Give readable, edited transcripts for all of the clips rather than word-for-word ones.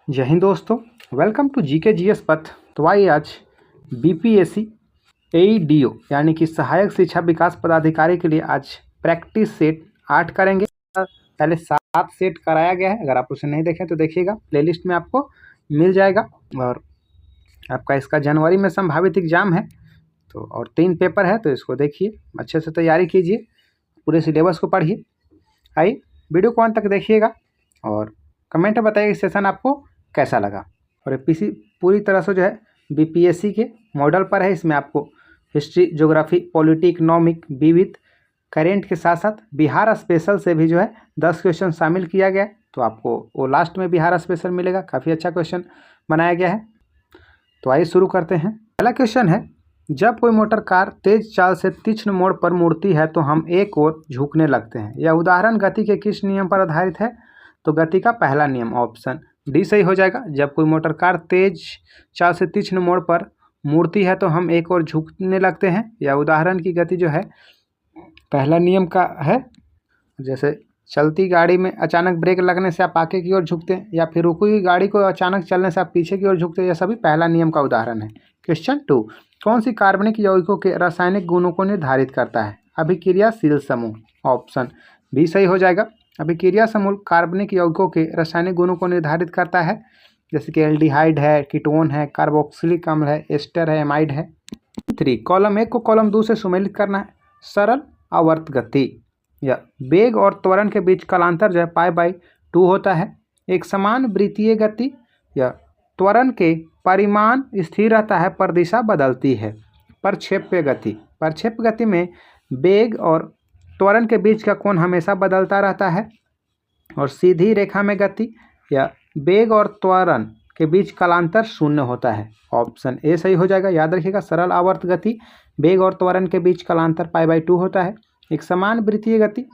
जय हिंद दोस्तों, welcome to GK GS पथ। तो आइए आज बीपीएससी एईडीओ यानी कि सहायक शिक्षा विकास पदाधिकारी के लिए आज प्रैक्टिस सेट 8 करेंगे। पहले 7 सेट कराया गया है, अगर आप उसे नहीं देखें तो देखिएगा, प्लेलिस्ट में आपको मिल जाएगा। और आपका इसका जनवरी में संभावित एग्जाम है तो और 3 पेपर है, तो इसको देखिए, अच्छे से तैयारी कीजिए, पूरे सिलेबस को पढ़िए। आइए वीडियो को अंत तक देखिएगा और कमेंट में बताइए सेशन आपको कैसा लगा। और पीसी पूरी तरह से जो है बीपीएससी के मॉडल पर है। इसमें आपको हिस्ट्री, ज्योग्राफी, पॉलिटी, इकोनॉमिक, विविध, करेंट के साथ साथ बिहार स्पेशल से भी जो है 10 क्वेश्चन शामिल किया गया है। तो आपको वो लास्ट में बिहार स्पेशल मिलेगा, काफ़ी अच्छा क्वेश्चन बनाया गया है। तो आइए शुरू करते हैं। पहला क्वेश्चन है, जब कोई मोटर कार तेज चाल से तीक्ष्ण मोड़ पर मुड़ती है तो हम एक ओर झुकने लगते हैं। यह उदाहरण गति के किस नियम पर आधारित है? तो गति का पहला नियम, ऑप्शन डी सही हो जाएगा। जब कोई मोटर कार तेज चाल से तीक्ष्ण मोड़ पर मुड़ती है तो हम एक ओर झुकने लगते हैं। यह उदाहरण की गति जो है पहला नियम का है। जैसे चलती गाड़ी में अचानक ब्रेक लगने से आप आगे की ओर झुकते हैं, या फिर रुकी हुई गाड़ी को अचानक चलने से आप पीछे की ओर झुकते हैं। यह सभी पहला नियम का उदाहरण है। क्वेश्चन 2, कौन सी कार्बनिक यौगिकों के रासायनिक गुणों को निर्धारित करता है? अभिक्रियाशील समूह, ऑप्शन बी सही हो जाएगा। अभिक्रिया समूह कार्बनिक यौगिकों के रासायनिक गुणों को निर्धारित करता है, जैसे कि एल्डिहाइड है, कीटोन है, कार्बोक्सिलिक अम्ल है, एस्टर है, एमाइड है। 3, कॉलम 1 को कॉलम 2 से सुमेलित करना है। सरल आवर्त गति या वेग और त्वरण के बीच कालांतर जो है π/2 होता है। एक समान वृत्तीय गति या त्वरण के परिमाण स्थिर रहता है पर दिशा बदलती है। प्रक्षेप्य गति में वेग और त्वरण के बीच का कोण हमेशा बदलता रहता है। और सीधी रेखा में गति या वेग और त्वरण के बीच कालांतर शून्य होता है। ऑप्शन ए सही हो जाएगा। याद रखिएगा, सरल आवर्त गति, वेग और त्वरण के बीच कालांतर π/2 होता है। एक समान वृत्तीय गति,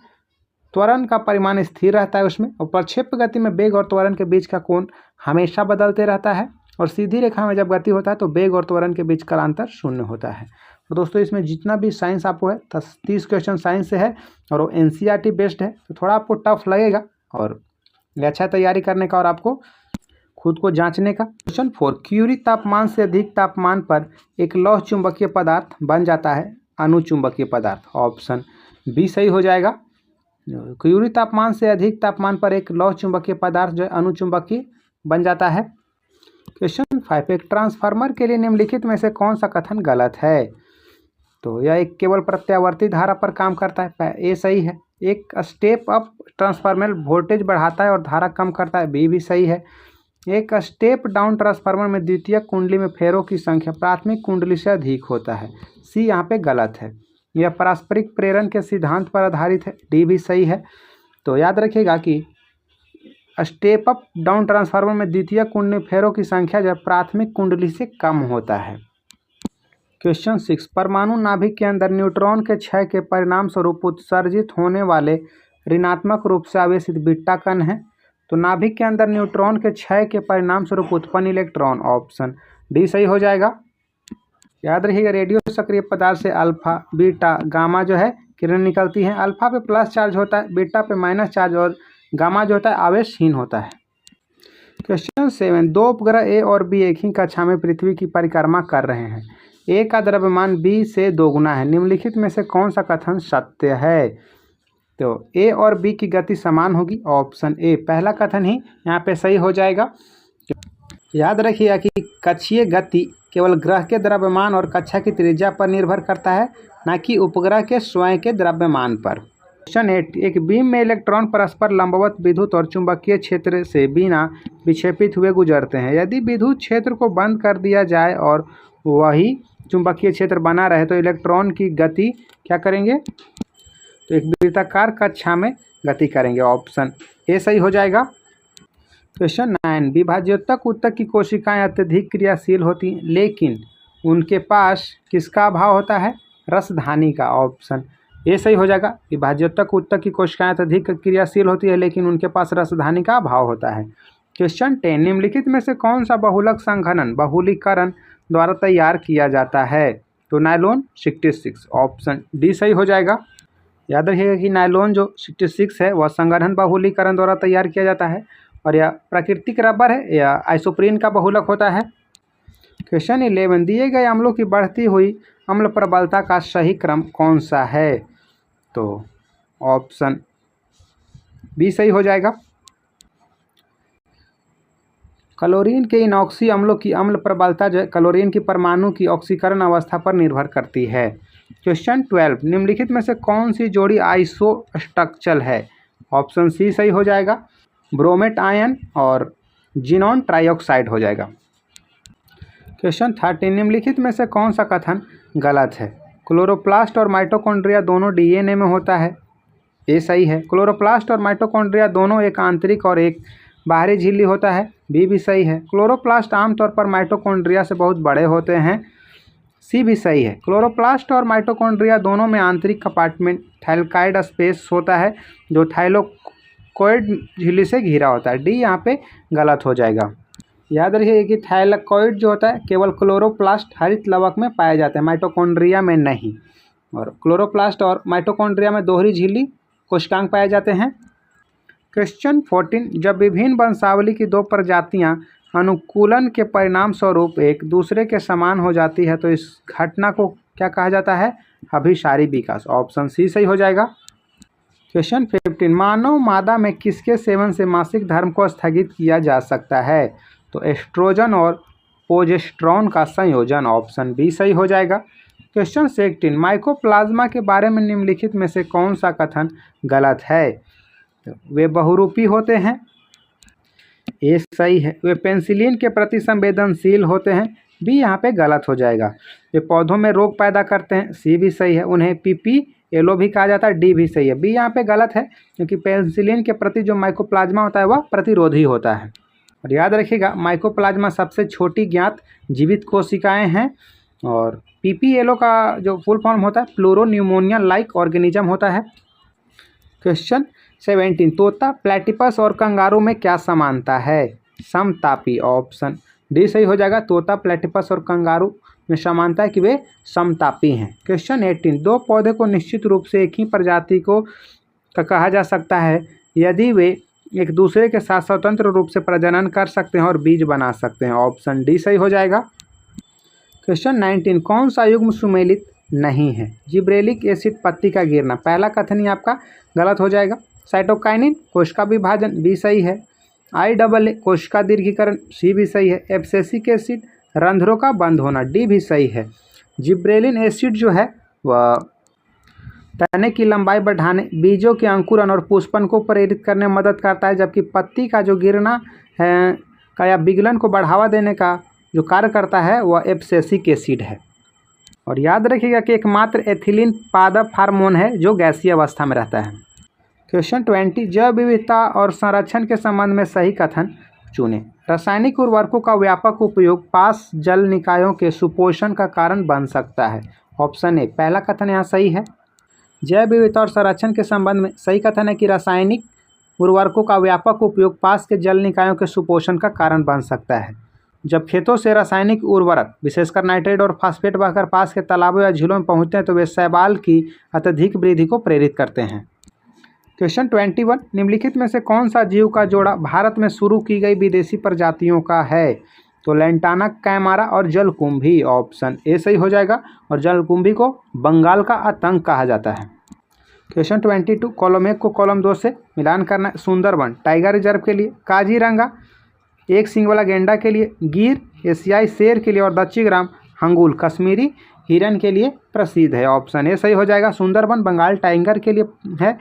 त्वरण का परिमाण स्थिर रहता है उसमें। और प्रक्षेप्य गति में वेग और त्वरण के बीच का कोण हमेशा बदलते रहता है। और सीधी रेखा में जब गति होता है तो वेग और त्वरण के बीच कालांतर शून्य होता है। तो दोस्तों, इसमें जितना भी साइंस आपको है 30 क्वेश्चन साइंस से है और वो एनसीईआरटी बेस्ड है, तो थोड़ा आपको टफ लगेगा और अच्छा तैयारी करने का और आपको खुद को जांचने का। क्वेश्चन 4, क्यूरी तापमान से अधिक तापमान पर एक लौह चुंबकीय पदार्थ बन जाता है अनुचुंबकीय पदार्थ। ऑप्शन बी सही हो जाएगा। क्यूरी तापमान से अधिक तापमान पर एक लौह चुंबकीय पदार्थ जो है अनुचुंबकीय बन जाता है। क्वेश्चन 5, एक ट्रांसफार्मर के लिए निम्नलिखित में से कौन सा कथन गलत है? तो यह एक केवल प्रत्यावर्ती धारा पर काम करता है, ए सही है। एक स्टेप अप ट्रांसफार्मर वोल्टेज बढ़ाता है और धारा कम करता है, बी भी सही है। एक स्टेप डाउन ट्रांसफार्मर में द्वितीयक कुंडली में फेरों की संख्या प्राथमिक कुंडली से अधिक होता है, सी यहाँ पे गलत है। यह पारस्परिक प्रेरण के सिद्धांत पर आधारित है, डी भी सही है। तो याद रखिएगा कि स्टेप अप डाउन ट्रांसफार्मर में द्वितीयक कुंडली में फेरों की संख्या जो प्राथमिक कुंडली से कम होता है। क्वेश्चन 6, परमाणु नाभिक के अंदर न्यूट्रॉन के क्षय के परिणाम स्वरूप उत्सर्जित होने वाले ऋणात्मक रूप से आवेशित बीटा कण है। तो नाभिक के अंदर न्यूट्रॉन के क्षय के परिणाम स्वरूप उत्पन्न इलेक्ट्रॉन, ऑप्शन डी सही हो जाएगा। याद रखिएगा, रेडियो सक्रिय पदार्थ से अल्फा, बीटा, गामा जो है किरण निकलती हैं। अल्फा पे प्लस चार्ज होता है, बीटा पे माइनस चार्ज, और गामा जो होता है आवेशहीन होता है। क्वेश्चन 7, दो उपग्रह ए और बी एक ही कक्षा में पृथ्वी की परिक्रमा कर रहे हैं। ए का द्रव्यमान बी से दोगुना है। निम्नलिखित में से कौन सा कथन सत्य है? तो ए और बी की गति समान होगी, ऑप्शन ए पहला कथन ही यहाँ पे सही हो जाएगा। याद रखिएगा कि कक्षीय गति केवल ग्रह के द्रव्यमान और कक्षा की त्रिज्या पर निर्भर करता है, न कि उपग्रह के स्वयं के द्रव्यमान पर। क्वेश्चन 8, एक बीम में इलेक्ट्रॉन परस्पर लंबवत विद्युत और चुंबकीय क्षेत्र से बिना विक्षेपित हुए गुजरते हैं। यदि विद्युत क्षेत्र को बंद कर दिया जाए और वही चुंबकीय क्षेत्र बना रहे तो इलेक्ट्रॉन की गति क्या करेंगे? तो एक वृत्ताकार कक्षा में गति करेंगे, ऑप्शन ए सही हो जाएगा। क्वेश्चन 9, विभाज्योतक ऊतक की कोशिकाएं अत्यधिक क्रियाशील होती हैं लेकिन उनके पास किसका अभाव होता है? रसधानी का, ऑप्शन ए सही हो जाएगा। विभाज्योतक ऊतक की कोशिकाएं अत्यधिक क्रियाशील होती है लेकिन उनके पास रसधानी का अभाव होता है। क्वेश्चन 10, निम्नलिखित में से कौन सा बहुलक संघनन बहुलीकरण द्वारा तैयार किया जाता है? तो नायलॉन 66, ऑप्शन डी सही हो जाएगा। याद रखिएगा कि नायलॉन जो 66 है वह संघनन बहुलीकरण द्वारा तैयार किया जाता है। और यह प्राकृतिक रबर है या आइसोप्रीन का बहुलक होता है। क्वेश्चन 11, दिए गए अम्लों की बढ़ती हुई अम्ल प्रबलता का सही क्रम कौन सा है? तो ऑप्शन बी सही हो जाएगा। क्लोरीन के इनऑक्सी अम्लों की अम्ल प्रबलता जो है क्लोरीन की परमाणु की ऑक्सीकरण अवस्था पर निर्भर करती है। क्वेश्चन 12, निम्नलिखित में से कौन सी जोड़ी आइसोस्ट्रक्चल है? ऑप्शन सी सही हो जाएगा, ब्रोमेट आयन और जिनॉन ट्राइऑक्साइड हो जाएगा। क्वेश्चन 13, निम्नलिखित में से कौन सा कथन गलत है? क्लोरोप्लास्ट और माइटोकॉन्ड्रिया दोनों डीएनए में होता है। ये सही है, क्लोरोप्लास्ट और माइटोकॉन्ड्रिया दोनों एक आंतरिक और एक बाहरी झिल्ली होता है। बी भी सही है, क्लोरोप्लास्ट आमतौर पर माइटोकॉन्ड्रिया से बहुत बड़े होते हैं। सी भी सही है, क्लोरोप्लास्ट और माइटोकॉन्ड्रिया दोनों में आंतरिक कंपार्टमेंट थैलेकॉइड स्पेस होता है जो थाइलाकोइड झिल्ली से घिरा होता है। डी यहाँ पे गलत हो जाएगा। याद रखिए कि थाइलाकोइड जो होता है केवल क्लोरोप्लास्ट हरित लवक में पाए जाते हैं, माइटोकॉन्ड्रिया में नहीं। और क्लोरोप्लास्ट और माइटोकॉन्ड्रिया में दोहरी झिल्ली कोशिकांग पाए जाते हैं। क्वेश्चन 14, जब विभिन्न वंशावली की दो प्रजातियां अनुकूलन के परिणाम स्वरूप एक दूसरे के समान हो जाती है तो इस घटना को क्या कहा जाता है? अभिसारी विकास। ऑप्शन सी सही हो जाएगा। क्वेश्चन 15, मानव मादा में किसके सेवन से मासिक धर्म को स्थगित किया जा सकता है? तो एस्ट्रोजन और प्रोजेस्टेरॉन का संयोजन। ऑप्शन बी सही हो जाएगा। क्वेश्चन 16, माइकोप्लाज्मा के बारे में निम्नलिखित में से कौन सा कथन गलत है? वे बहुरूपी होते हैं। ये सही है, वे पेनिसिलिन के प्रति संवेदनशील होते हैं। बी यहाँ पे गलत हो जाएगा। वे पौधों में रोग पैदा करते हैं। सी भी सही है, उन्हें पीपी येलो भी कहा जाता है। डी भी सही है। बी यहाँ पे गलत है क्योंकि पेनिसिलिन के प्रति जो माइकोप्लाज्मा होता है वह प्रतिरोधी होता है। और याद रखिएगा माइकोप्लाज्मा सबसे छोटी ज्ञात जीवित कोशिकाएं हैं। और पीपी येलो का जो फुल फॉर्म होता है प्लूरोन्यूमोनिया लाइक ऑर्गेनिज्म होता है। क्वेश्चन 17, तोता, प्लेटिपस और कंगारू में क्या समानता है? समतापी। ऑप्शन डी सही हो जाएगा, तोता, प्लेटिपस और कंगारू में समानता है कि वे समतापी हैं। क्वेश्चन 18, दो पौधे को निश्चित रूप से एक ही प्रजाति को कहा जा सकता है यदि वे एक दूसरे के साथ स्वतंत्र रूप से प्रजनन कर सकते हैं और बीज बना सकते हैं। ऑप्शन डी सही हो जाएगा। क्वेश्चन 19, कौन सा युग्म सुमेलित नहीं है? जिब्रेलिक एसिड, पत्ती का गिरना। पहला कथन ही आपका गलत हो जाएगा। साइटोकाइनिन, कोशिका विभाजन। बी सही है। IAA, कोशिका दीर्घीकरण। सी भी सही है। एब्सिसिक एसिड, रंध्रों का बंद होना। डी भी सही है। जिब्रेलिन एसिड जो है वह तने की लंबाई बढ़ाने, बीजों के अंकुरन और पुष्पन को प्रेरित करने में मदद करता है, जबकि पत्ती का जो गिरना है का या विगलन को बढ़ावा देने का जो कार्य करता है वह एब्सिसिक एसिड है। और याद रखिएगा कि एकमात्र एथिलीन पादप हार्मोन है जो गैसीय अवस्था में रहता है। क्वेश्चन 20, जैव विविधता और संरक्षण के संबंध में सही कथन चुनें। रासायनिक उर्वरकों का व्यापक उपयोग पास जल निकायों के सुपोषण का कारण बन सकता है। ऑप्शन ए, पहला कथन यहाँ सही है। जैव विविधता और संरक्षण के संबंध में सही कथन है कि रासायनिक उर्वरकों का व्यापक उपयोग पास के जल निकायों के सुपोषण का कारण बन सकता है। जब खेतों से रासायनिक उर्वरक विशेषकर नाइट्रेट और फास्फेट बहकर पास के तालाबों या झीलों में पहुंचते हैं तो वे शैवाल की अत्यधिक वृद्धि को प्रेरित करते हैं। क्वेश्चन 21, निम्नलिखित में से कौन सा जीव का जोड़ा भारत में शुरू की गई विदेशी प्रजातियों का है? तो लैंटाना, कैमारा और जलकुंभी। ऑप्शन ए सही हो जाएगा। और जलकुंभी को बंगाल का आतंक कहा जाता है। क्वेश्चन 22, कॉलम 1 को कॉलम 2 से मिलान करना है। सुंदरबन टाइगर रिजर्व के लिए, काजीरंगा एक सींग वाला गेंडा के लिए, गिर एशियाई शेर के लिए और दच्चीग्राम हंगुल कश्मीरी हिरन के लिए प्रसिद्ध है। ऑप्शन ए सही हो जाएगा। सुंदरबन बंगाल टाइगर के लिए है।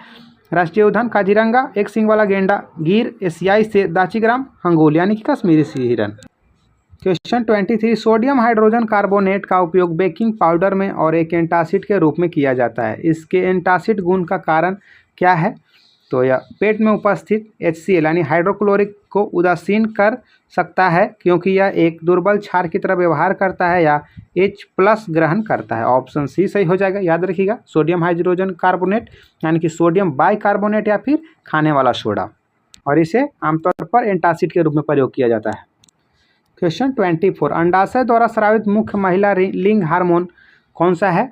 राष्ट्रीय उद्यान काजीरंगा एक सींग वाला गेंडा, गिर एशियाई शेर, दाचीग्राम हंगुल यानी कि कश्मीरी हिरन। क्वेश्चन 23, सोडियम हाइड्रोजन कार्बोनेट का उपयोग बेकिंग पाउडर में और एक एंटासिड के रूप में किया जाता है। इसके एंटासिड गुण का कारण क्या है? तो यह पेट में उपस्थित HCl यानी हाइड्रोक्लोरिक को उदासीन कर सकता है क्योंकि यह एक दुर्बल क्षार की तरह व्यवहार करता है या H+ ग्रहण करता है। ऑप्शन सी सही हो जाएगा। याद रखिएगा सोडियम हाइड्रोजन कार्बोनेट यानी कि सोडियम बाइकार्बोनेट या फिर खाने वाला सोडा, और इसे आमतौर पर एंटासिड के रूप में प्रयोग किया जाता है। क्वेश्चन 24, अंडाशय द्वारा स्रावित मुख्य महिला लिंग हार्मोन कौन सा है?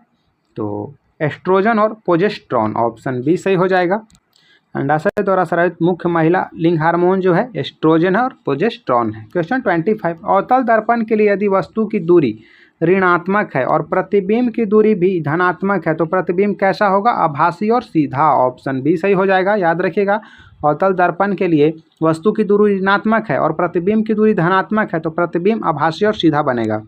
तो एस्ट्रोजन और प्रोजेस्टेरॉन। ऑप्शन बी सही हो जाएगा। अंडाशय द्वारा स्रावित मुख्य महिला लिंग हार्मोन जो है एस्ट्रोजन है और प्रोजेस्टेरॉन है। क्वेश्चन 25, अवतल दर्पण के लिए यदि वस्तु की दूरी ऋणात्मक है और प्रतिबिंब की दूरी भी धनात्मक है तो प्रतिबिंब कैसा होगा? आभासी और सीधा। ऑप्शन बी सही हो जाएगा। याद रखिएगा, अवतल दर्पण के लिए वस्तु की दूरी ऋणात्मक है और प्रतिबिंब की दूरी धनात्मक है तो प्रतिबिंब आभासी और सीधा बनेगा।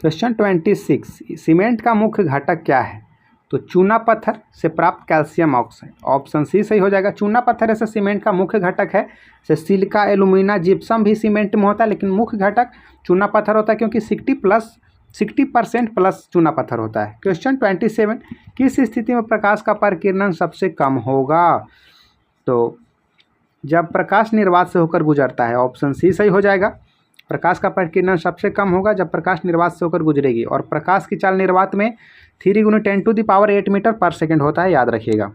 क्वेश्चन 26, सीमेंट का मुख्य घटक क्या है? तो चूना पत्थर से प्राप्त कैल्शियम ऑक्साइड। ऑप्शन सी सही हो जाएगा। चूना पत्थर ऐसे सीमेंट का मुख्य घटक है। जैसे सिलिका, एल्यूमिना, जिप्सम भी सीमेंट में होता है, लेकिन मुख्य घटक चूना पत्थर होता है क्योंकि 60% प्लस चूना पत्थर होता है। क्वेश्चन 27, किस स्थिति में प्रकाश का परिकिरण सबसे कम होगा? तो जब प्रकाश निर्वात से होकर गुजरता है। ऑप्शन सी सही हो जाएगा। प्रकाश का परिकिरण सबसे कम होगा जब प्रकाश निर्वात से होकर गुजरेगी और प्रकाश की चाल निर्वात में 3 × 10⁸ मीटर पर सेकेंड होता है। याद रखिएगा।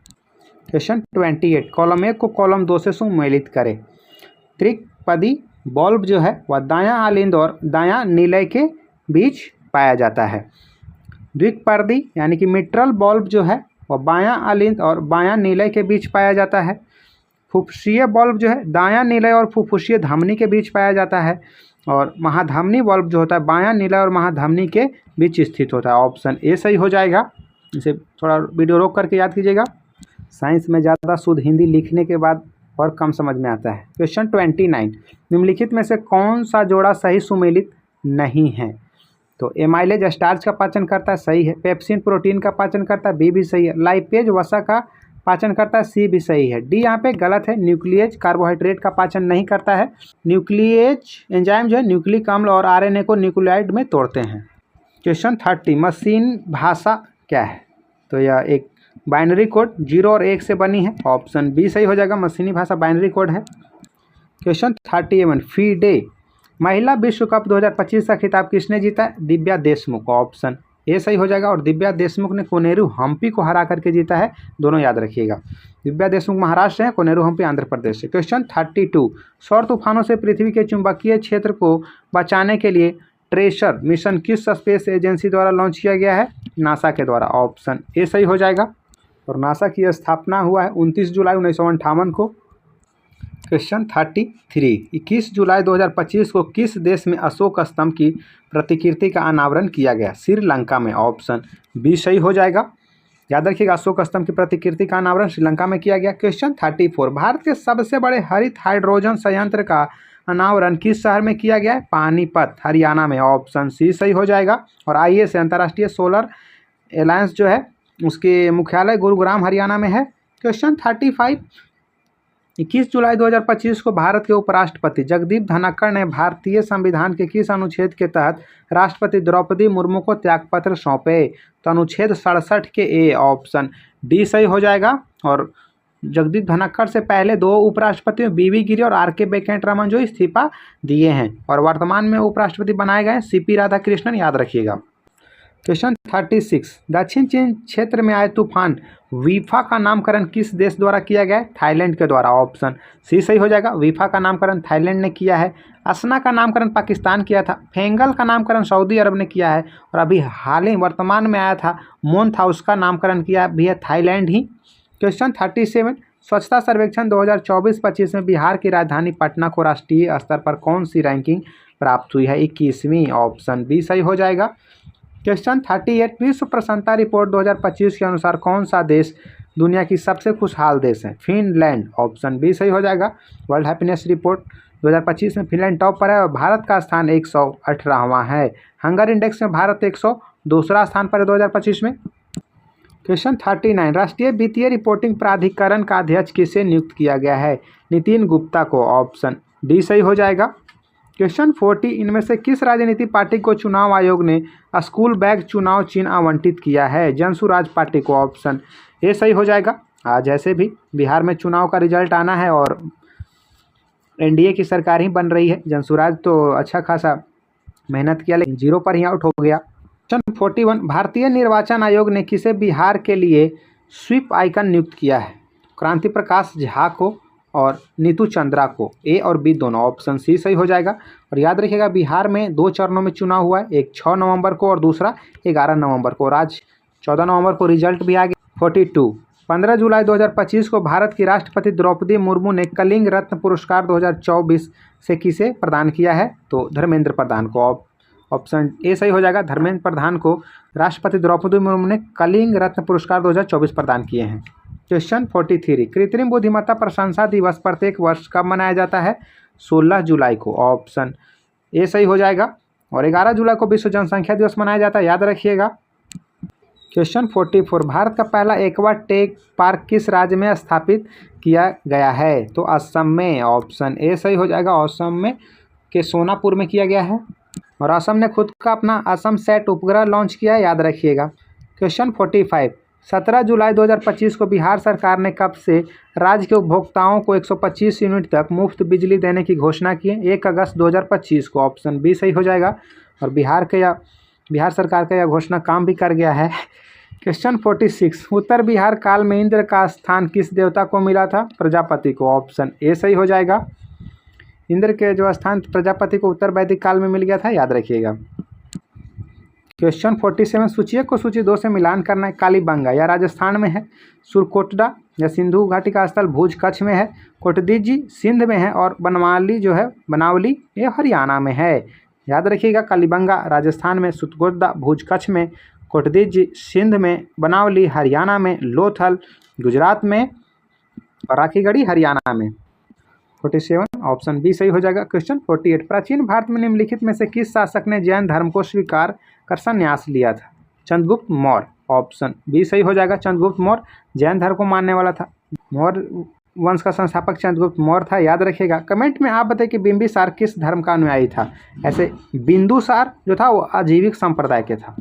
क्वेश्चन 28, कॉलम 1 को कॉलम 2 से सम्मिलित करें। त्रिपदी बल्ब जो है वह दायां आलिंद और दायां निलय के बीच पाया जाता है। द्विपर्दी यानी कि मिट्रल बल्ब जो है वह बायां आलिंद और बायां निलय के बीच पाया जाता है। फुफ्फुसीय बल्ब जो है दायां निलय और फुफ्फुसीय धमनी के बीच पाया जाता है और महाधमनी बल्ब जो होता है बायां निलय और महाधमनी के बीच स्थित होता है। ऑप्शन ए सही हो जाएगा। इसे थोड़ा वीडियो रोक करके याद कीजिएगा। साइंस में ज़्यादा शुद्ध हिंदी लिखने के बाद और कम समझ में आता है। क्वेश्चन 29, निम्नलिखित में से कौन सा जोड़ा सही सुमेलित नहीं है? तो एमाइलेज स्टार्च का पाचन करता है, सही है। पेप्सिन प्रोटीन का पाचन करता है, बी भी सही है। लाइपेज वसा का पाचन करता है, सी भी सही है। डी यहाँ पे गलत है। न्यूक्लियेज कार्बोहाइड्रेट का पाचन नहीं करता है। न्यूक्लियेज एंजाइम जो है न्यूक्लिक अम्ल और आरएनए को न्यूक्लियोटाइड में तोड़ते हैं। क्वेश्चन 30, मशीन भाषा क्या है? तो यह एक बाइनरी कोड 0 और 1 से बनी है। ऑप्शन बी सही हो जाएगा। मशीनी भाषा बाइनरी कोड है। क्वेश्चन 31, फीडे महिला विश्व कप 2025 का खिताब किसने जीता है? दिव्या देशमुख। ऑप्शन ए सही हो जाएगा। और दिव्या देशमुख ने कोनेरू हम्पी को हरा करके जीता है। दोनों याद रखिएगा। दिव्या देशमुख महाराष्ट्र है, कोनेरू हम्पी आंध्र प्रदेश से। क्वेश्चन 32, सौर तूफानों से पृथ्वी के चुंबकीय क्षेत्र को बचाने के लिए ट्रेसर मिशन किस स्पेस एजेंसी द्वारा लॉन्च किया गया है? नासा के द्वारा। ऑप्शन ए सही हो जाएगा। और नासा की स्थापना हुआ है 29 जुलाई 1958 को। क्वेश्चन 33, 21 जुलाई 2025 को किस देश में अशोक स्तंभ की प्रतिकृति का अनावरण किया गया? श्रीलंका में। ऑप्शन बी सही हो जाएगा। याद रखिएगा, अशोक स्तंभ की प्रतिकृति का अनावरण श्रीलंका में किया गया। क्वेश्चन 34, भारत के सबसे बड़े हरित हाइड्रोजन संयंत्र का अनावरण किस शहर में किया गया है? पानीपत, हरियाणा में। ऑप्शन सी सही हो जाएगा। और IS अंतर्राष्ट्रीय सोलर एलायंस जो है उसके मुख्यालय गुरुग्राम हरियाणा में है। क्वेश्चन 35, 21 जुलाई 2025 को भारत के उपराष्ट्रपति जगदीप धनखड़ ने भारतीय संविधान के किस अनुच्छेद के तहत राष्ट्रपति द्रौपदी मुर्मू को त्यागपत्र सौंपे? तो अनुच्छेद 67 के ए। ऑप्शन डी सही हो जाएगा। और जगदीप धनखड़ से पहले 2 उपराष्ट्रपतियों BV गिरी और RK वेंकटरमन जो इस्तीफा दिए हैं और वर्तमान में उपराष्ट्रपति बनाए गए CP राधाकृष्णन। याद रखिएगा। क्वेश्चन 36, दक्षिण चीन क्षेत्र में आए तूफान वीफा का नामकरण किस देश द्वारा किया गया है? थाईलैंड के द्वारा। ऑप्शन सी सही हो जाएगा। वीफा का नामकरण थाईलैंड ने किया है। असना का नामकरण पाकिस्तान किया था। फेंगल का नामकरण सऊदी अरब ने किया है। और अभी हाल ही वर्तमान में आया था मोन था, उसका नामकरण किया भी है थाईलैंड ही। क्वेश्चन 37, स्वच्छता सर्वेक्षण 2024-25 में बिहार की राजधानी पटना को राष्ट्रीय स्तर पर कौन सी रैंकिंग प्राप्त हुई है? 21वीं। ऑप्शन बी सही हो जाएगा। क्वेश्चन 38, विश्व प्रसन्नता रिपोर्ट 2025 के अनुसार कौन सा देश दुनिया की सबसे खुशहाल देश है? फिनलैंड। ऑप्शन बी सही हो जाएगा। वर्ल्ड हैप्पीनेस रिपोर्ट 2025 में फिनलैंड टॉप पर है और भारत का स्थान 118वां है। हंगर इंडेक्स में भारत 102वां स्थान पर है 2025 में। क्वेश्चन 39, राष्ट्रीय वित्तीय रिपोर्टिंग प्राधिकरण का अध्यक्ष किसे नियुक्त किया गया है? नितिन गुप्ता को। ऑप्शन डी सही हो जाएगा। क्वेश्चन 40, इनमें से किस राजनीतिक पार्टी को चुनाव आयोग ने स्कूल बैग चुनाव चिन्ह आवंटित किया है? जनसुराज पार्टी को। ऑप्शन ए सही हो जाएगा। आज ऐसे भी बिहार में चुनाव का रिजल्ट आना है और NDA की सरकार ही बन रही है। जनसुराज तो अच्छा खासा मेहनत किया लेकिन 0 पर ही आउट हो गया। क्वेश्चन 41, भारतीय निर्वाचन आयोग ने किसे बिहार के लिए स्वीप आइकन नियुक्त किया है? क्रांति प्रकाश झा को और नीतू चंद्रा को। ए और बी दोनों। ऑप्शन सी सही हो जाएगा। और याद रखिएगा, बिहार में 2 चरणों में चुनाव हुआ है, एक 6 नवंबर को और दूसरा 11 नवंबर को। और आज 14 नवंबर को रिजल्ट भी आ गया। 42, 15 जुलाई 2025 को भारत की राष्ट्रपति द्रौपदी मुर्मू ने कलिंग रत्न पुरस्कार 2024 से किसे प्रदान किया है? तो धर्मेंद्र प्रधान को। ऑप्शन ए सही हो जाएगा। धर्मेंद्र प्रधान को राष्ट्रपति द्रौपदी मुर्मू ने कलिंग रत्न पुरस्कार 2024 प्रदान किए हैं। क्वेश्चन 43, कृत्रिम बुद्धिमत्ता प्रशंसा दिवस प्रत्येक वर्ष कब मनाया जाता है? 16 जुलाई को। ऑप्शन ए सही हो जाएगा। और 11 जुलाई को विश्व जनसंख्या दिवस मनाया जाता है, याद रखिएगा। क्वेश्चन 44, भारत का पहला एक्वा टेक पार्क किस राज्य में स्थापित किया गया है? तो असम में। ऑप्शन ए सही हो जाएगा। असम में के सोनापुर में किया गया है। और असम ने खुद का अपना असम सेट उपग्रह लॉन्च किया है, याद रखिएगा। क्वेश्चन 45, 17 जुलाई 2025 को बिहार सरकार ने कब से राज्य के उपभोक्ताओं को 125 यूनिट तक मुफ्त बिजली देने की घोषणा की है? 1 अगस्त 2025 को। ऑप्शन बी सही हो जाएगा। और बिहार सरकार का यह घोषणा काम भी कर गया है। क्वेश्चन 46, उत्तर बिहार काल में इंद्र का स्थान किस देवता को मिला था? प्रजापति को। ऑप्शन ए सही हो जाएगा। इंद्र के जो स्थान प्रजापति को उत्तर वैदिक काल में मिल गया था, याद रखिएगा। क्वेश्चन 47, सूची को सूची 2 से मिलान करना है। कालीबंगा या राजस्थान में है, सुरकोटडा या सिंधु घाटी का स्थल भुज कच्छ में है, कोटदीजी सिंध में है, और बनवाली जो है बनावली ये हरियाणा में है। याद रखिएगा, कालीबंगा राजस्थान में, सुरकोटडा भुज कच्छ में, कोटदीजी सिंध में, बनावली हरियाणा में, लोथल गुजरात में और राखीगढ़ी हरियाणा में। 47 ऑप्शन बी सही हो जाएगा। क्वेश्चन 48, प्राचीन भारत में निम्नलिखित में से किस शासक ने जैन धर्म को स्वीकार कर संन्यास लिया था? चंद्रगुप्त मौर्य। ऑप्शन बी सही हो जाएगा। चंद्रगुप्त मौर्य जैन धर्म को मानने वाला था। मौर्य वंश का संस्थापक चंद्रगुप्त मौर्य था, याद रखिएगा। कमेंट में आप बताइए कि बिंबिसार किस धर्म का अनुयायी था? ऐसे बिंदुसार जो था वो अजीविक संप्रदाय के था।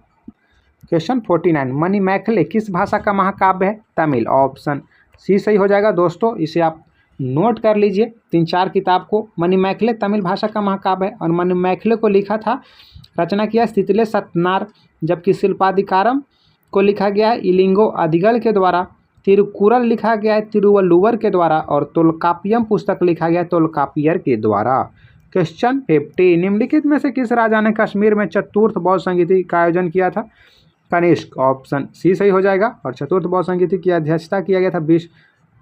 क्वेश्चन 49, मणिमेखले किस भाषा का महाकाव्य है? तमिल। ऑप्शन सी सही हो जाएगा। दोस्तों इसे आप नोट कर लीजिए 3-4 किताब को। मणिमेखले तमिल भाषा का महाकाव्य है और मणिमेखले को लिखा था, रचना किया स्थितिले सत्नार, जबकि शिल्पाधिकारम को लिखा गया है इलिंगो अदिगल के द्वारा, तिरुकुरल लिखा गया है तिरुवल्लुवर के द्वारा और तोलकापियम पुस्तक लिखा गया है तोलकापियर के द्वारा। क्वेश्चन 50, निम्नलिखित में से किस राजा ने कश्मीर में चतुर्थ बौद्ध संगीति का आयोजन किया था? कनिष्क। ऑप्शन सी सही हो जाएगा। और चतुर्थ बौद्ध संगीति की अध्यक्षता किया गया था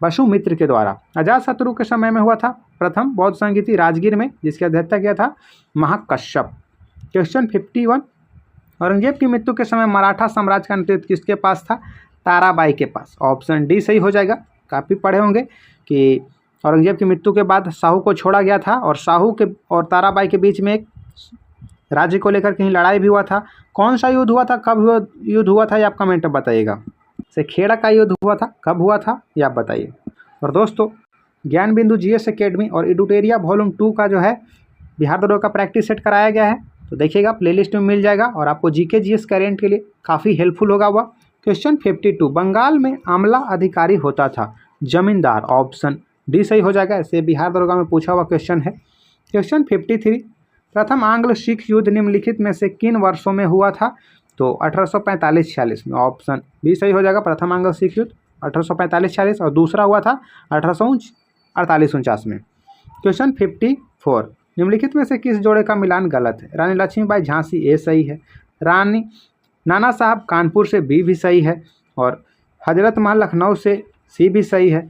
वसुमित्र के द्वारा। अजातशत्रु के समय में हुआ था प्रथम बौद्ध संगीति राजगीर में, जिसकी अध्यक्षता किया था महाकश्यप। क्वेश्चन 51, औरंगजेब की मृत्यु के समय मराठा साम्राज्य का नेतृत्व किसके पास था? ताराबाई के पास। ऑप्शन डी सही हो जाएगा। काफ़ी पढ़े होंगे कि औरंगजेब की मृत्यु के बाद शाहू को छोड़ा गया था और शाहू के और ताराबाई के बीच में एक राज्य को लेकर कहीं लड़ाई भी हुआ था। कौन सा युद्ध हुआ था, कब युद्ध हुआ था, ये आप कमेंट में बताइएगा। से खेड़ा का युद्ध हुआ था, कब हुआ था, ये आप बताइए। और दोस्तों ज्ञान बिंदु जीएस एकेडमी और एडुटेरिया वॉल्यूम 2 का जो है बिहार दौरे का प्रैक्टिस सेट कराया गया है, तो देखिएगा प्लेलिस्ट में मिल जाएगा और आपको जीके जीएस करेंट के लिए काफ़ी हेल्पफुल होगा वह। क्वेश्चन 52, बंगाल में आमला अधिकारी होता था? जमींदार। ऑप्शन डी सही हो जाएगा। ऐसे बिहार दरोगा में पूछा हुआ क्वेश्चन है। क्वेश्चन 53, प्रथम आंग्ल सिख युद्ध निम्नलिखित में से किन वर्षों में हुआ था? तो 1845-46 में। ऑप्शन बी सही हो जाएगा। प्रथम आंग्ल सिख युद्ध 1845-46 और दूसरा हुआ था 1848-49 में। क्वेश्चन 54, निम्नलिखित में से किस जोड़े का मिलान गलत है? रानी लक्ष्मीबाई झांसी, ए सही है। रानी नाना साहब कानपुर से, बी भी सही है। और हजरत महल लखनऊ से, सी भी सही है।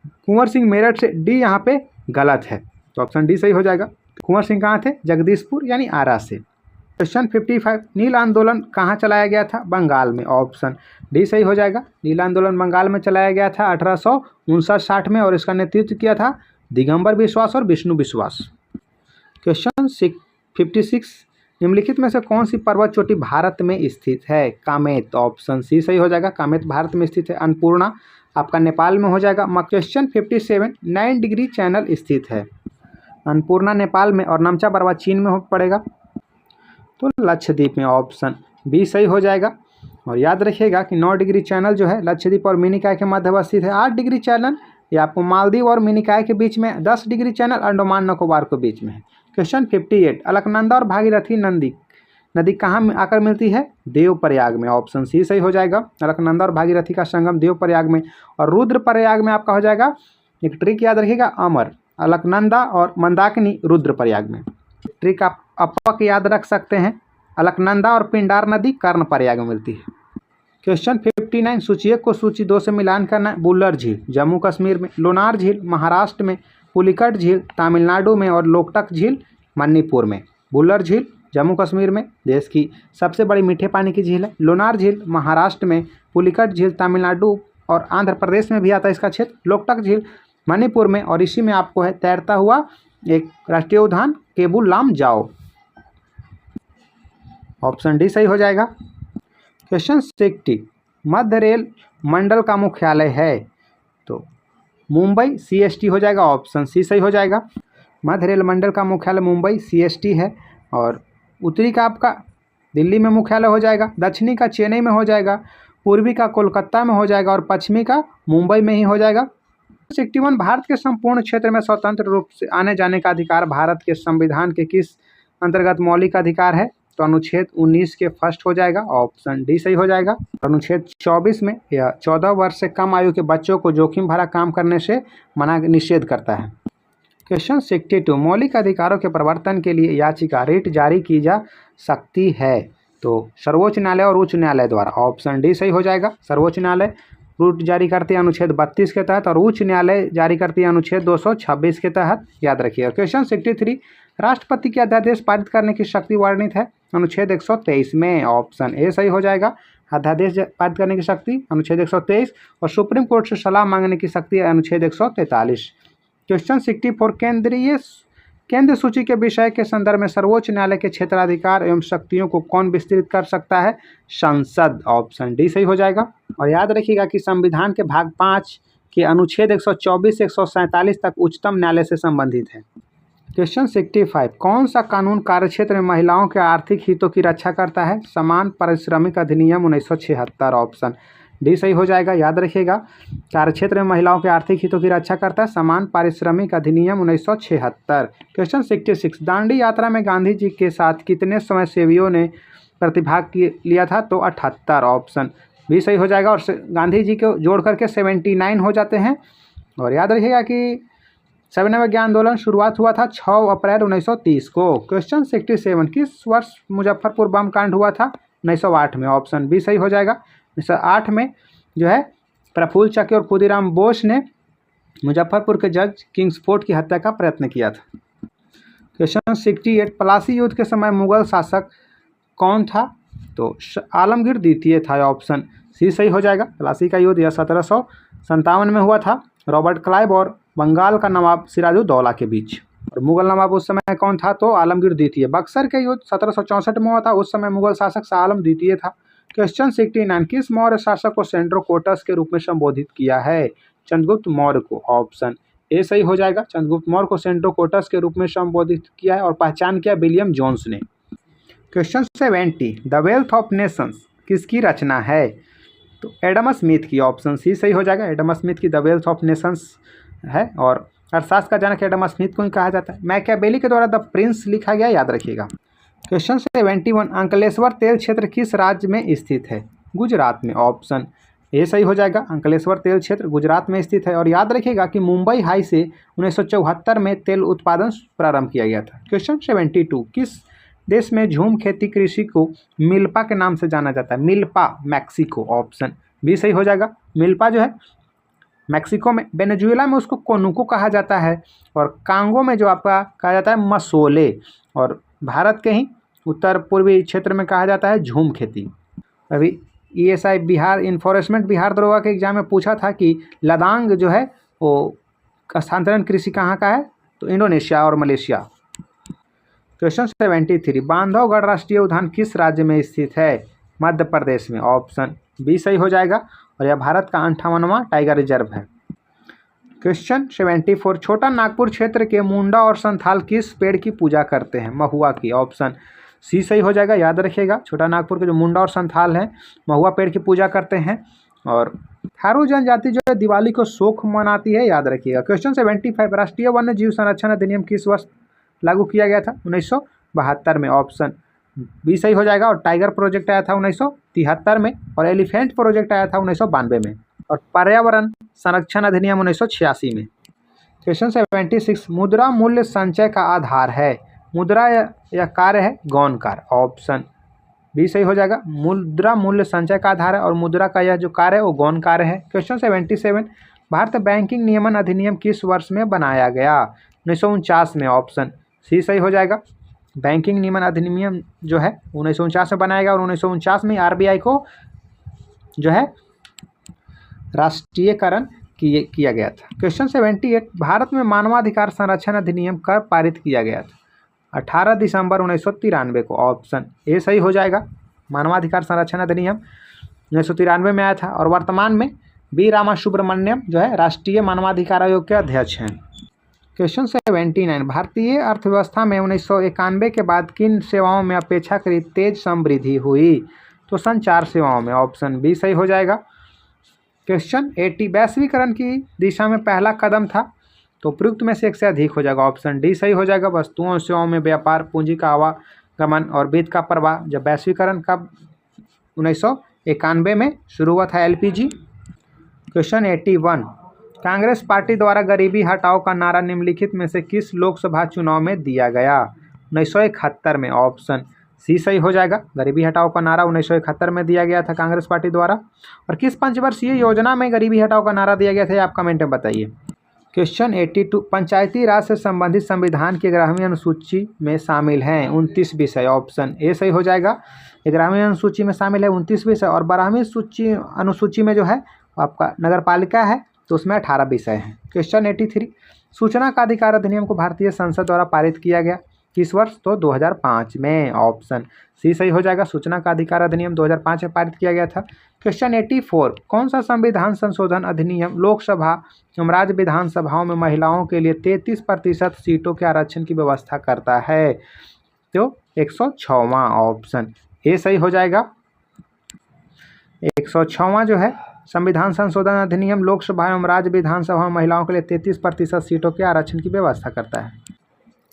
कुंवर सिंह मेरठ से, डी यहाँ पे गलत है। तो ऑप्शन डी सही हो जाएगा। कुंवर सिंह कहाँ थे? जगदीशपुर यानी आरा से। क्वेश्चन 55, नील आंदोलन कहाँ चलाया गया था? बंगाल में। ऑप्शन डी सही हो जाएगा। नील आंदोलन बंगाल में चलाया गया था 1859-60 में और इसका नेतृत्व किया था दिगंबर बिश्वास और विष्णु विश्वास। क्वेश्चन 56, निम्नलिखित में से कौन सी पर्वत चोटी भारत में स्थित है? कामेत। ऑप्शन सी सही हो जाएगा। कामेत भारत में स्थित है। अन्नपूर्णा आपका नेपाल में हो जाएगा। क्वेश्चन 57, 9 डिग्री चैनल स्थित है? अन्नपूर्णा नेपाल में और नमचा बरवा चीन में हो पड़ेगा, तो लक्षद्वीप में। ऑप्शन बी सही हो जाएगा। और याद रखिएगा कि 9 डिग्री चैनल जो है लक्षद्वीप और मिनिकॉय के मध्य अवस्थित है। 8 डिग्री चैनल ये आपको मालदीव और मिनिकॉय के बीच में, 10 डिग्री चैनल अंडमान निकोबार के बीच में है। क्वेश्चन 58, अलकनंदा और भागीरथी नदी कहाँ आकर मिलती है? देवप्रयाग में। ऑप्शन सी सही हो जाएगा। अलकनंदा और भागीरथी का संगम देवप्रयाग में और रुद्रप्रयाग में आपका हो जाएगा। एक ट्रिक याद रखिएगा, अमर अलकनंदा और मंदाकिनी रुद्रप्रयाग में। ट्रिक आप अपक याद रख सकते हैं। अलकनंदा और पिंडार नदी कर्णप्रयाग में मिलती है। क्वेश्चन 59, सूची 1 को सूची 2 से मिलान करना है। बुल्लर झील जम्मू कश्मीर में, लोनार झील महाराष्ट्र में, पुलिकट झील तमिलनाडु में और लोकटक झील मणिपुर में। बुल्लर झील जम्मू कश्मीर में देश की सबसे बड़ी मीठे पानी की झील है। लोनार झील महाराष्ट्र में, पुलिकट झील तमिलनाडु और आंध्र प्रदेश में भी आता है इसका क्षेत्र। लोकटक झील मणिपुर में, और इसी में आपको है तैरता हुआ एक राष्ट्रीय उद्यान केबुल लामजाओ। ऑप्शन डी सही हो जाएगा। क्वेश्चन 60, मध्य रेल मंडल का मुख्यालय है तो मुंबई CST हो जाएगा। ऑप्शन सी सही हो जाएगा। मध्य रेल मंडल का मुख्यालय मुंबई CST है, और उत्तरी का आपका दिल्ली में मुख्यालय हो जाएगा, दक्षिणी का चेन्नई में हो जाएगा, पूर्वी का कोलकाता में हो जाएगा और पश्चिमी का मुंबई में ही हो जाएगा। 61, भारत के संपूर्ण क्षेत्र में स्वतंत्र रूप से आने जाने का अधिकार भारत के संविधान के किस अंतर्गत मौलिक अधिकार है तो अनुच्छेद 19 के फर्स्ट हो जाएगा। ऑप्शन डी सही हो जाएगा। अनुच्छेद 24 में यह 14 वर्ष से कम आयु के बच्चों को जोखिम भरा काम करने से मना निषेध करता है। क्वेश्चन 62, मौलिक अधिकारों के प्रवर्तन के लिए याचिका रिट जारी की जा सकती है तो सर्वोच्च न्यायालय और उच्च न्यायालय द्वारा। ऑप्शन डी सही हो जाएगा। सर्वोच्च न्यायालय रूट जारी करती है अनुच्छेद 32 के तहत, और उच्च न्यायालय जारी करती है अनुच्छेद 226 के तहत, याद रखिए। क्वेश्चन 63, राष्ट्रपति के अध्यादेश पारित करने की शक्ति वर्णित है अनुच्छेद 123 में। ऑप्शन ए सही हो जाएगा। अध्यादेश पारित करने की शक्ति अनुच्छेद 123, और सुप्रीम कोर्ट से सलाह मांगने की शक्ति अनुच्छेद 143। क्वेश्चन 64, केंद्र सूची के विषय के संदर्भ में सर्वोच्च न्यायालय के क्षेत्राधिकार एवं शक्तियों को कौन विस्तृत कर सकता है? संसद। ऑप्शन डी सही हो जाएगा। और याद रखिएगा कि संविधान के भाग 5 के अनुच्छेद 124 से 147 तक उच्चतम न्यायालय से संबंधित है। क्वेश्चन 65, कौन सा कानून कार्यक्षेत्र में महिलाओं के आर्थिक हितों की रक्षा करता है? समान पारिश्रमिक अधिनियम 1976। ऑप्शन डी सही हो जाएगा। याद रखिएगा, कार्यक्षेत्र में महिलाओं के आर्थिक हितों की रक्षा करता है समान पारिश्रमिक अधिनियम 1976। क्वेश्चन 66, दांडी यात्रा में गांधी जी के साथ कितने स्वयंसेवियों ने प्रतिभाग लिया था? तो 78। ऑप्शन बी सही हो जाएगा। और गांधी जी को जोड़ करके 79 हो जाते हैं। और याद रखिएगा कि 7वें विज्ञान आंदोलन शुरुआत हुआ था 6 अप्रैल 1930 को। क्वेश्चन 67, किस वर्ष मुजफ्फरपुर बम कांड हुआ था? 1908 में। ऑप्शन बी सही हो जाएगा। 1908 में जो है प्रफुल्ल चक्र और खुदीराम बोस ने मुजफ्फरपुर के जज किंग्सफोर्ड की हत्या का प्रयत्न किया था। क्वेश्चन 68, प्लासी युद्ध के समय मुगल शासक कौन था? तो आलमगीर द्वितीय था। ऑप्शन सी सही हो जाएगा। प्लासी का युद्ध यह 1757 में हुआ था, रॉबर्ट क्लाइव और बंगाल का नवाब सिराजुद्दौला के बीच। और मुगल नवाब उस समय कौन था? तो आलमगीर द्वितीय। बक्सर के युद्ध 1764 में हुआ था, उस समय मुगल शासक शाह आलम द्वितीय था। क्वेश्चन 69, किस मौर्य शासक को सेंड्रोकोटस के रूप में संबोधित किया है? चंद्रगुप्त मौर्य को। ऑप्शन ए सही हो जाएगा। चंद्रगुप्त मौर्य को सेंड्रोकोटस के रूप में संबोधित किया है और पहचान किया विलियम जोन्स ने। Question 70, the wealth of Nations किसकी रचना है? तो एडम स्मिथ की। ऑप्शन सी सही हो जाएगा। एडम स्मिथ की द वेल्थ ऑफ नेशंस है, और अर्थशास्त्र का जनक एडम स्मिथ को ही कहा जाता है। मैकियावेली के द्वारा द प्रिंस लिखा गया, याद रखिएगा। क्वेश्चन 71, अंकलेश्वर तेल क्षेत्र किस राज्य में स्थित है? गुजरात में। ऑप्शन ए सही हो जाएगा। अंकलेश्वर तेल क्षेत्र गुजरात में स्थित है। और याद रखिएगा कि मुंबई हाई से 1974 में तेल उत्पादन प्रारंभ किया गया था। क्वेश्चन 72, किस देश में झूम खेती कृषि को मिल्पा के नाम से जाना जाता है? Milpa, Mexico. ऑप्शन बी सही हो जाएगा। मिल्पा जो है मैक्सिको में, वेनेजुएला में उसको कोनुको कहा जाता है, और कांगो में जो आपका कहा जाता है मसोले, और भारत के ही उत्तर पूर्वी क्षेत्र में कहा जाता है झूम खेती। अभी ESI बिहार इन्फोर्समेंट बिहार दरोगा के एग्जाम में पूछा था कि लदांग जो है वो स्थानांतरण कृषि कहाँ का है? तो इंडोनेशिया और मलेशिया। क्वेश्चन 73, बांधवगढ़ राष्ट्रीय उद्यान किस राज्य में स्थित है? मध्य प्रदेश में। ऑप्शन बी सही हो जाएगा। और यह भारत का 58वां टाइगर रिजर्व है। क्वेश्चन 74, छोटा नागपुर क्षेत्र के मुंडा और संथाल किस पेड़ की पूजा करते हैं? महुआ की। ऑप्शन सी सही हो जाएगा। याद रखिएगा, छोटा नागपुर के जो मुंडा और संथाल हैं महुआ पेड़ की पूजा करते हैं। और थारू जनजाति जो है दिवाली को शोक मनाती है, याद रखिएगा। क्वेश्चन 75, राष्ट्रीय वन्य जीव संरक्षण अधिनियम किस वर्ष लागू किया गया था? 1972 में। ऑप्शन बी सही हो जाएगा। और टाइगर प्रोजेक्ट आया था 1973 में, और एलिफेंट प्रोजेक्ट आया था 1992 में, और पर्यावरण संरक्षण अधिनियम 1986 में। क्वेश्चन 76, मुद्रा मूल्य संचय का आधार है? मुद्रा यह कार्य है गौण कार्य। ऑप्शन बी सही हो जाएगा। मुद्रा मूल्य संचय का आधार है और मुद्रा का यह जो कार्य है वो गौण कार्य है। क्वेश्चन 77, भारत बैंकिंग नियमन अधिनियम किस वर्ष में बनाया गया? 1949 में, ऑप्शन सी सही हो जाएगा। बैंकिंग नियमन अधिनियम जो है 1949 में बनाया गया और 1949 में आरबीआई को जो है राष्ट्रीयकरण किया गया था। क्वेश्चन 78, भारत में मानवाधिकार संरक्षण अधिनियम कब पारित किया गया था? 18 दिसंबर 1993 को, ऑप्शन ए सही हो जाएगा। मानवाधिकार संरक्षण अधिनियम 1993 में आया था और वर्तमान में बी रामासुब्रमण्यम जो है राष्ट्रीय मानवाधिकार आयोग के अध्यक्ष हैं। क्वेश्चन 79, भारतीय अर्थव्यवस्था में 1991 के बाद किन सेवाओं में अपेक्षाकृत तेज समृद्धि हुई? तो संचार सेवाओं में, ऑप्शन बी सही हो जाएगा। क्वेश्चन 80, वैश्वीकरण की दिशा में पहला कदम था? तो उपयुक्त में से एक से अधिक हो जाएगा, ऑप्शन डी सही हो जाएगा। वस्तुओं और सेवाओं में व्यापार, पूंजी का आवागमन और वित्त का प्रवाह। जब वैश्वीकरण कब 1991 में शुरू हुआ था, एलपीजी। क्वेश्चन 81, कांग्रेस पार्टी द्वारा गरीबी हटाओ का नारा निम्नलिखित में से किस लोकसभा चुनाव में दिया गया? 1971 में, ऑप्शन सी सही हो जाएगा। गरीबी हटाओ का नारा 1971 में दिया गया था कांग्रेस पार्टी द्वारा। और किस पंचवर्षीय योजना में गरीबी हटाओ का नारा दिया गया था, आप कमेंट में बताइए। क्वेश्चन 82, पंचायती राज से संबंधित संविधान की 11वीं अनुसूची में शामिल हैं 29 विषय, ऑप्शन ए सही हो जाएगा। 11वीं अनुसूची में शामिल है 29 विषय और 12वीं अनुसूची में जो है आपका नगर पालिका है तो उसमें 18 विषय हैं। क्वेश्चन 83, सूचना का अधिकार अधिनियम को भारतीय संसद द्वारा पारित किया गया किस वर्ष? तो 2005 में, ऑप्शन सी सही हो जाएगा। सूचना का अधिकार अधिनियम 2005 में पारित किया गया था। क्वेश्चन 84, कौन सा संविधान संशोधन अधिनियम लोकसभा एवं राज्य विधानसभाओं में महिलाओं के लिए 33% सीटों के आरक्षण की व्यवस्था करता है? तो 106वां, ऑप्शन ए सही हो जाएगा। 106वां जो है संविधान संशोधन अधिनियम लोकसभा एवं राज्य विधानसभा में महिलाओं के लिए 33% सीटों के आरक्षण की व्यवस्था करता है।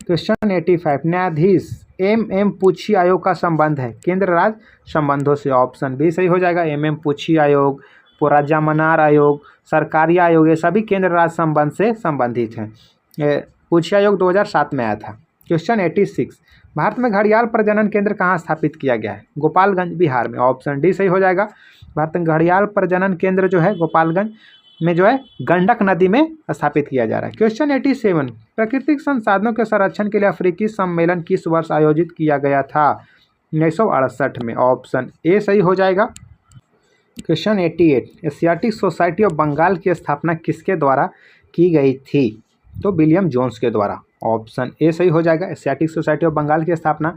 क्वेश्चन 85, न्यायाधीश एम पूछी आयोग का संबंध है केंद्र राज्य संबंधों से, ऑप्शन बी सही हो जाएगा। एम पूछी आयोग, पुराजामनार आयोग, सरकारी आयोग, ये सभी केंद्र राज्य संबंध से संबंधित हैं। पूछी आयोग 2007 में आया था। क्वेश्चन 86, भारत में घड़ियाल प्रजनन केंद्र कहाँ स्थापित किया गया है? गोपालगंज, बिहार में, ऑप्शन डी सही हो जाएगा। भारत में घड़ियाल प्रजनन केंद्र जो है गोपालगंज में जो है गंडक नदी में स्थापित किया जा रहा है। क्वेश्चन 87, प्राकृतिक संसाधनों के संरक्षण के लिए अफ्रीकी सम्मेलन किस वर्ष आयोजित किया गया था? 1968 में, ऑप्शन ए सही हो जाएगा। Question 88, Asiatic Society of Bengal की स्थापना किसके द्वारा की गई थी? तो विलियम जोन्स के द्वारा, ऑप्शन ए सही हो जाएगा। एशियाटिक सोसाइटी ऑफ बंगाल की स्थापना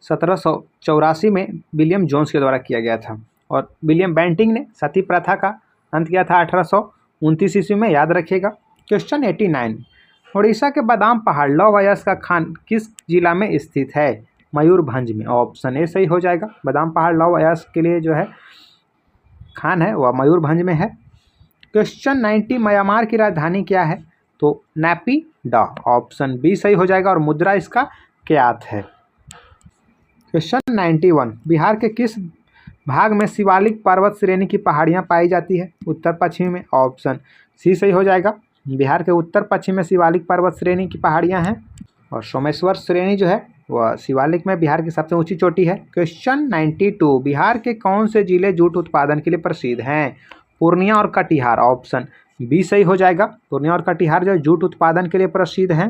1784 में विलियम जोन्स के द्वारा किया गया था और विलियम बेंटिंग ने सती प्रथा का अंत किया था 1829 ईस्वी में, याद रखिएगा। क्वेश्चन 89, उड़ीसा के बादाम पहाड़ लौह अयस्क का खान किस जिला में स्थित है? मयूरभंज में, ऑप्शन ए सही हो जाएगा। बादाम पहाड़ लौह अयस्क के लिए जो है खान है वह मयूरभंज में है। क्वेश्चन 90, म्यांमार की राजधानी क्या है? तो नैपीडा, ऑप्शन बी सही हो जाएगा और मुद्रा इसका क्यात है। क्वेश्चन 91, बिहार के किस भाग में शिवालिक पर्वत श्रेणी की पहाड़ियाँ पाई जाती है? उत्तर पश्चिम में, ऑप्शन सी सही हो जाएगा। बिहार के उत्तर पश्चिम में शिवालिक पर्वत श्रेणी की पहाड़ियाँ हैं और सोमेश्वर श्रेणी जो है वह शिवालिक में बिहार की सबसे ऊंची चोटी है। क्वेश्चन 92, बिहार के कौन से जिले जूट उत्पादन के लिए प्रसिद्ध हैं? पूर्णिया और कटिहार, ऑप्शन बी सही हो जाएगा। पूर्णिया और कटिहार जो जूट उत्पादन के लिए प्रसिद्ध हैं।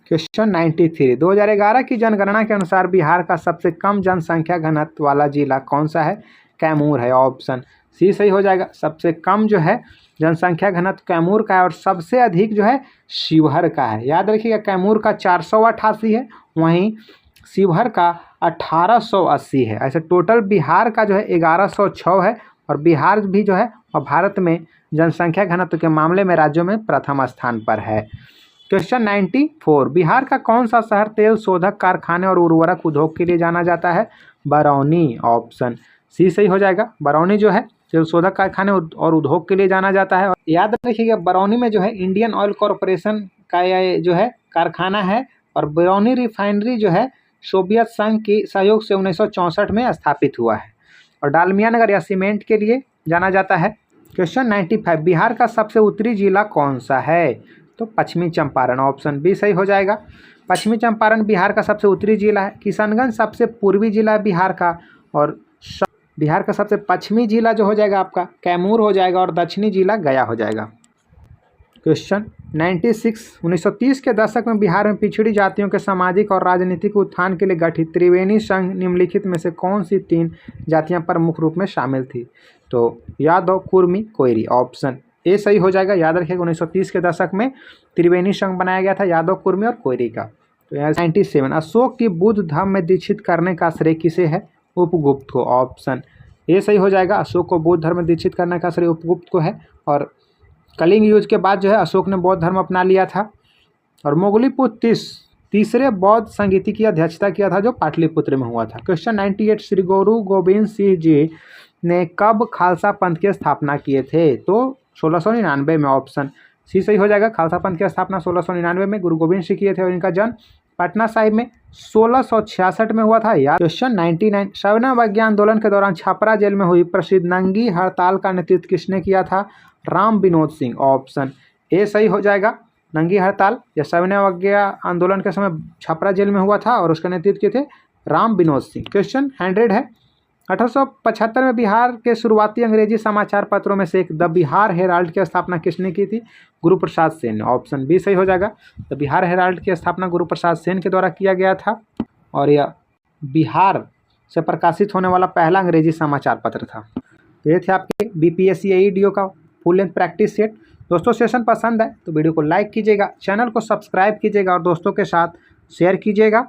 क्वेश्चन 93, 2011 की जनगणना के अनुसार बिहार का सबसे कम जनसंख्या घनत्व वाला जिला कौन सा है? कैमूर है, ऑप्शन सी सही हो जाएगा। सबसे कम जो है जनसंख्या घनत्व कैमूर का है और सबसे अधिक जो है शिवहर का है। याद रखिएगा, कैमूर का 488 है, वहीं शिवहर का 1880 है। ऐसे टोटल बिहार का जो है 1106 है और बिहार भी जो है और भारत में जनसंख्या घनत्व के मामले में राज्यों में प्रथम स्थान पर है। क्वेश्चन 94, बिहार का कौन सा शहर तेल शोधक कारखाने और उर्वरक उद्योग के लिए जाना जाता है? बरौनी, ऑप्शन सी सही हो जाएगा। बरौनी जो है तेल शोधक कारखाने और उद्योग के लिए जाना जाता है। याद रखिएगा, बरौनी में जो है इंडियन ऑयल कॉरपोरेशन का यह जो है कारखाना है और बरौनी रिफाइनरी जो है सोवियत संघ के सहयोग से 1964 में स्थापित हुआ है और डालमिया नगर या सीमेंट के लिए जाना जाता है। क्वेश्चन 95, बिहार का सबसे उत्तरी जिला कौन सा है? तो पश्चिमी चंपारण, ऑप्शन बी सही हो जाएगा। पश्चिमी चंपारण बिहार का सबसे उत्तरी जिला है। किशनगंज सबसे पूर्वी जिला है बिहार का, और बिहार का सबसे पश्चिमी जिला जो हो जाएगा आपका कैमूर हो जाएगा, और दक्षिणी जिला गया हो जाएगा। क्वेश्चन 1930 के दशक में बिहार में पिछड़ी जातियों के सामाजिक और राजनीतिक उत्थान के लिए गठित त्रिवेणी संघ निम्नलिखित में से कौन सी 3 जातियां प्रमुख रूप में शामिल थी? तो यादव, कुर्मी, कोयरी। ऑप्शन ए सही हो जाएगा। याद रखिएगा 1930 के दशक में त्रिवेणी संघ बनाया गया था यादव, कुर्मी और कोयरी का। तो यहाँ 97 अशोक की बुद्ध धर्म में दीक्षित करने का श्रेय किसे है? उपगुप्त को। ऑप्शन ए सही हो जाएगा। अशोक को बुद्ध धर्म में दीक्षित करने का श्रेय उपगुप्त को है, और कलिंग युद्ध के बाद जो है अशोक ने बौद्ध धर्म अपना लिया था। और मोगलीपुत्र तीसरे बौद्ध संगीति की अध्यक्षता किया था जो पाटलिपुत्र में हुआ था। क्वेश्चन 98 श्री गुरु गोविंद सिंह जी ने कब खालसा पंथ की स्थापना किए थे? तो 1699 में। ऑप्शन सी सही हो जाएगा। खालसा पंथ की स्थापना 1699 में गुरु गोविंद सिंह किए थे, और इनका जन्म पटना साहिब में 1666 में हुआ था। यार क्वेश्चन 99 सविनय अवज्ञा आंदोलन के दौरान छपरा जेल में हुई प्रसिद्ध नंगी हड़ताल का नेतृत्व किसने किया था? राम विनोद सिंह। ऑप्शन ए सही हो जाएगा। नंगी हड़ताल या सविनय अवज्ञा आंदोलन के समय छपरा जेल में हुआ था, और उसका नेतृत्व किए थे राम विनोद सिंह। क्वेश्चन 100 है 1875 में बिहार के शुरुआती अंग्रेजी समाचार पत्रों में से एक द बिहार हेराल्ड की स्थापना किसने की थी? गुरु प्रसाद सेन। ऑप्शन बी सही हो जाएगा। द बिहार हेराल्ड की स्थापना गुरु प्रसाद सेन के द्वारा किया गया था, और यह बिहार से प्रकाशित होने वाला पहला अंग्रेजी समाचार पत्र था। तो ये थे आपके बीपीएससी एईडीओ का फुल लेंथ प्रैक्टिस सेट। दोस्तों सेशन पसंद है तो वीडियो को लाइक कीजिएगा, चैनल को सब्सक्राइब कीजिएगा और दोस्तों के साथ शेयर कीजिएगा।